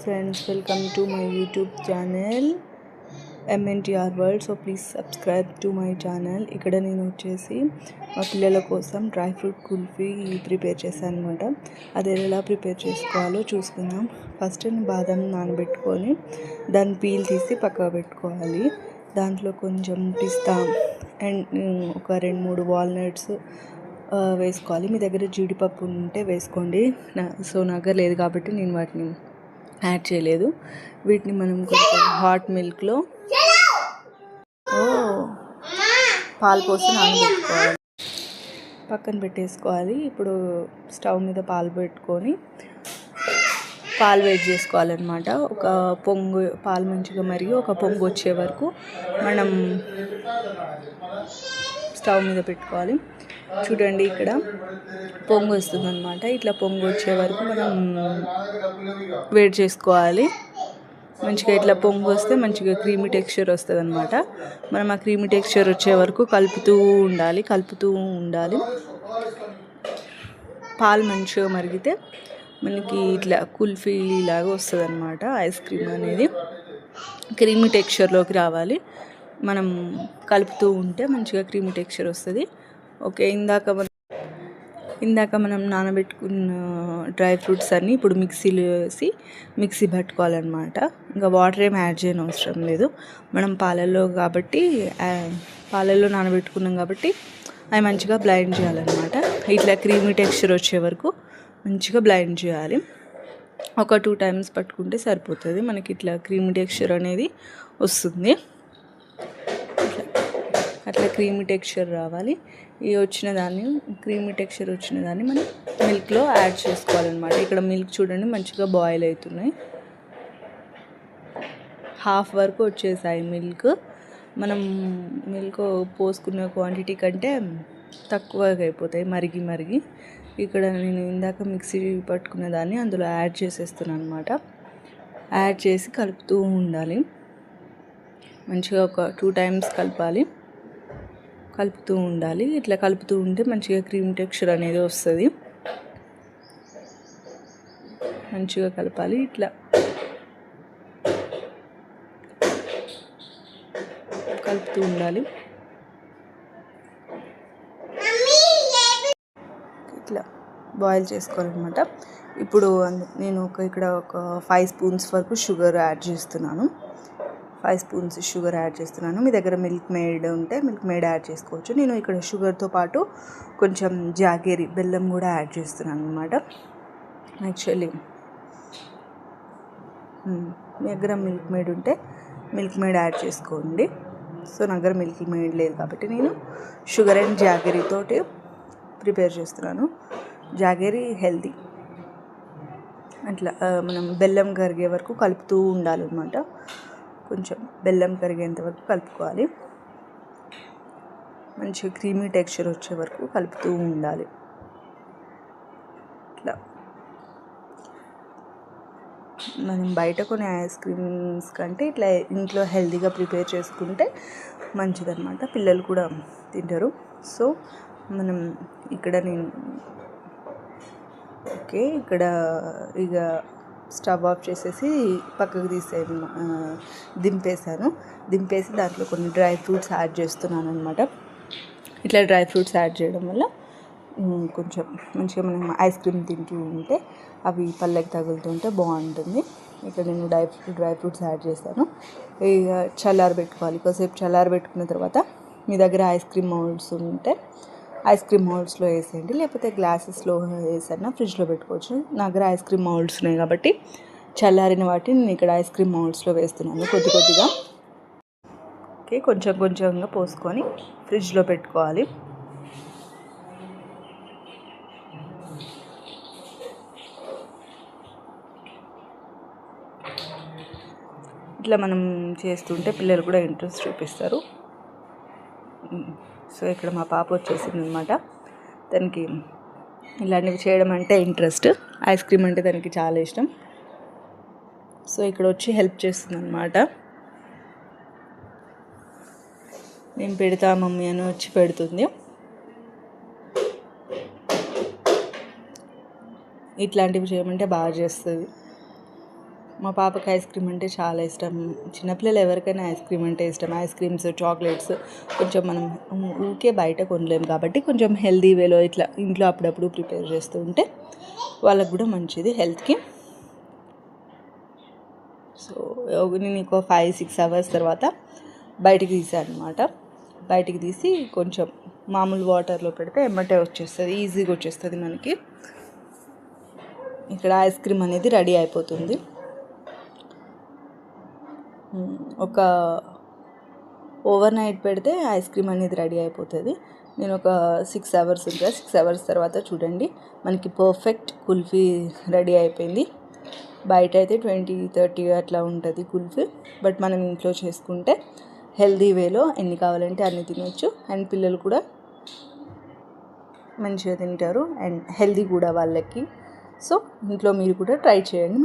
Friends, welcome to my YouTube channel MNTR World. So please subscribe to my channel. ఇక్కడ నేను వచ్చేసి మా పిల్లల కోసం డ్రై ఫ్రూట్ కుల్ఫీ ప్రిపేర్ చేశాను అనమాట. అది ఎలా ప్రిపేర్ చేసుకోవాలో చూసుకుందాం. ఫస్ట్ బాదం నానబెట్టుకొని దాన్ని పీల్ తీసి పక్కకు పెట్టుకోవాలి. దాంట్లో కొంచెం పిస్తా అండ్ ఒక 2-3 వాల్నట్స్ వేసుకోవాలి. మీ దగ్గర జీడిపప్పు ఉంటే వేసుకోండి. సో నా దగ్గర లేదు కాబట్టి నేను వాటిని యాడ్ చేయలేదు. వీటిని మనం కొంచెం హాట్ మిల్క్లో పాలు పోసి నానబెట్టుకోవాలి, పక్కన పెట్టేసుకోవాలి. ఇప్పుడు స్టవ్ మీద పాలు పెట్టుకొని పాలు వేడి చేసుకోవాలన్నమాట. ఒక పొంగు పాలు మంచిగా మరిగి ఒక పొంగు వచ్చే వరకు మనం స్టవ్ మీద పెట్టుకోవాలి. చూడండి, ఇక్కడ పొంగు వస్తుంది అనమాట. ఇట్లా పొంగు వచ్చే వరకు మనం వేడి చేసుకోవాలి. మంచిగా ఇట్లా పొంగు వస్తే మంచిగా క్రీమీ టెక్స్చర్ వస్తుంది అనమాట. మనం ఆ క్రీమీ టెక్స్చర్ వచ్చే వరకు కలుపుతూ ఉండాలి. పాలు మంచిగా మరిగితే మనకి ఇట్లా కుల్ఫీ లాగా వస్తుంది అనమాట. ఐస్ క్రీమ్ అనేది క్రీమీ టెక్స్చర్లోకి రావాలి. మనం కలుపుతూ ఉంటే మంచిగా క్రీమీ టెక్స్చర్ వస్తుంది. ఓకే, ఇందాక మనం నానబెట్టుకున్న డ్రై ఫ్రూట్స్ అన్నీ ఇప్పుడు మిక్సీలో వేసి మిక్సీ పట్టుకోవాలన్నమాట. ఇంకా వాటర్ ఏం యాడ్ చేయని అవసరం లేదు. మనం పాలల్లో నానబెట్టుకున్నాం కాబట్టి అవి మంచిగా బ్లైండ్ చేయాలన్నమాట. ఇట్లా క్రీమీ టెక్స్చర్ వచ్చే వరకు మంచిగా బ్లైండ్ చేయాలి. ఒక 2 times పట్టుకుంటే సరిపోతుంది. మనకి ఇట్లా క్రీమీ టెక్స్చర్ అనేది వస్తుంది. అట్లా క్రీమీ టెక్స్చర్ రావాలి. క్రీమీ టెక్స్చర్ వచ్చిన దాన్ని మనం మిల్క్లో యాడ్ చేసుకోవాలన్నమాట. ఇక్కడ మిల్క్ చూడండి మంచిగా బాయిల్ అవుతున్నాయి. హాఫ్ వరకు వచ్చేసాయి మిల్క్. మనం మిల్క్ పోసుకున్న క్వాంటిటీ కంటే తక్కువగా అయిపోతాయి మరిగి. ఇక్కడ నేను ఇందాక మిక్సీ పట్టుకున్న దాన్ని అందులో యాడ్ చేసేస్తున్నాను అనమాట. యాడ్ చేసి కలుపుతూ ఉండాలి. మంచిగా ఒక 2 times కలుపుతూ ఉండాలి. ఇట్లా కలుపుతూ ఉంటే మంచిగా క్రీమ్ టెక్స్చర్ అనేది వస్తుంది. మంచిగా కలపాలి. ఇట్లా కలుపుతూ ఉండాలి. ఇట్లా బాయిల్ చేసుకోవాలన్నమాట. ఇప్పుడు నేను ఇక్కడ ఒక 5 spoons వరకు షుగర్ యాడ్ చేస్తున్నాను. 5 spoons షుగర్ యాడ్ చేస్తున్నాను. మీ దగ్గర మిల్క్ మేడ్ ఉంటే మిల్క్ మేడ్ యాడ్ చేసుకోవచ్చు. నేను ఇక్కడ షుగర్తో పాటు కొంచెం జాగేరి బెల్లం కూడా యాడ్ చేస్తున్నాను అనమాట. యాక్చువల్లీ మీ దగ్గర మిల్క్ మేడ్ ఉంటే మిల్క్ మేడ్ యాడ్ చేసుకోండి. సో నా దగ్గర మిల్క్ మేడ్ లేదు కాబట్టి నేను షుగర్ అండ్ జాగేరీతోటి ప్రిపేర్ చేస్తున్నాను. జాగేరీ హెల్తీ. అట్లా మనం బెల్లం కరిగే వరకు కలుపుతూ ఉండాలన్నమాట. కొంచెం బెల్లం కరిగేంత వరకు కలుపుకోవాలి. మంచిగా క్రీమీ టెక్స్చర్ వచ్చే వరకు కలుపుతూ ఉండాలి. ఇట్లా మనం బయట కొన్ని ఐస్ క్రీమ్స్ కంటే ఇట్లా ఇంట్లో హెల్తీగా ప్రిపేర్ చేసుకుంటే మంచిదన్నమాట. పిల్లలు కూడా తింటారు. సో మనం ఇక్కడ ఇక స్టవ్ ఆఫ్ చేసేసి పక్కకు దింపేసి దాంట్లో కొన్ని డ్రై ఫ్రూట్స్ యాడ్ చేస్తున్నాను అనమాట. ఇట్లా డ్రై ఫ్రూట్స్ యాడ్ చేయడం వల్ల కొంచెం మంచిగా మనం ఐస్ క్రీమ్ తింటూ ఉంటే అవి పళ్ళకి తగులుతుంటే బాగుంటుంది. ఇక్కడ నేను డ్రై ఫ్రూట్స్ యాడ్ చేశాను. ఇక చల్లారబెట్టుకోవాలి. కాసేపు చల్లారబెట్టుకున్న తర్వాత మీ దగ్గర ఐస్ క్రీమ్ మౌల్డ్స్ ఉంటే ఐస్ క్రీమ్ మౌల్డ్స్లో వేసేయండి. లేకపోతే గ్లాసెస్లో వేసైనా ఫ్రిడ్జ్లో పెట్టుకోవచ్చు. నా దగ్గర ఐస్ క్రీమ్ మౌల్డ్స్ ఉన్నాయి కాబట్టి చల్లారిన వాటిని నేను ఇక్కడ ఐస్ క్రీమ్ మౌల్డ్స్లో వేస్తున్నాను కొద్దిగా. ఓకే, కొంచెంగా పోసుకొని ఫ్రిడ్జ్లో పెట్టుకోవాలి. ఇట్లా మనం చేస్తుంటే పిల్లలు కూడా ఇంట్రెస్ట్ చూపిస్తారు. సో ఇక్కడ మా పాప వచ్చేసింది అనమాట. తనకి ఇలాంటివి చేయడం అంటే ఇంట్రెస్ట్. ఐస్ క్రీమ్ అంటే తనకి చాలా ఇష్టం. సో ఇక్కడ వచ్చి హెల్ప్ చేస్తుంది అనమాట. నేను పెడతా మమ్మీ అని వచ్చి పెడుతుంది. ఇట్లాంటివి చేయమంటే బాగా చేస్తుంది. మా పాపకి ఐస్ క్రీమ్ అంటే చాలా ఇష్టం. చిన్నపిల్లలు ఎవరికైనా ఐస్ క్రీమ్ అంటే ఇష్టం. ఐస్ క్రీమ్స్, చాక్లెట్స్ కొంచెం మనం ఊరికే బయట కొనలేము కాబట్టి కొంచెం హెల్దీ వేలో ఇట్లా ఇంట్లో అప్పుడప్పుడు ప్రిపేర్ చేస్తూ ఉంటే వాళ్ళకు కూడా మంచిది హెల్త్కి. సో నేను ఇంకో 5-6 అవర్స్ తర్వాత బయటికి తీసాను అనమాట. బయటికి తీసి కొంచెం మామూలు వాటర్లో పెడితే ఎమ్మటే వచ్చేస్తుంది, ఈజీగా వచ్చేస్తుంది మనకి. ఇక్కడ ఐస్ క్రీమ్ అనేది రెడీ అయిపోతుంది. ఒక ఓవర్ నైట్ పెడితే ఐస్ క్రీమ్ అనేది రెడీ అయిపోతుంది. నేను ఒక 6 అవర్స్ ఉంటుంది. 6 అవర్స్ తర్వాత చూడండి మనకి పర్ఫెక్ట్ కుల్ఫీ రెడీ అయిపోయింది. బయట అయితే 20-30 అట్లా ఉంటుంది కుల్ఫీ. బట్ మనం ఇంట్లో చేసుకుంటే హెల్దీ వేలో ఎన్ని కావాలంటే అన్ని తినొచ్చు. అండ్ పిల్లలు కూడా మంచిగా తింటారు అండ్ హెల్దీ కూడా వాళ్ళకి. సో ఇంట్లో మీరు కూడా ట్రై చేయండి.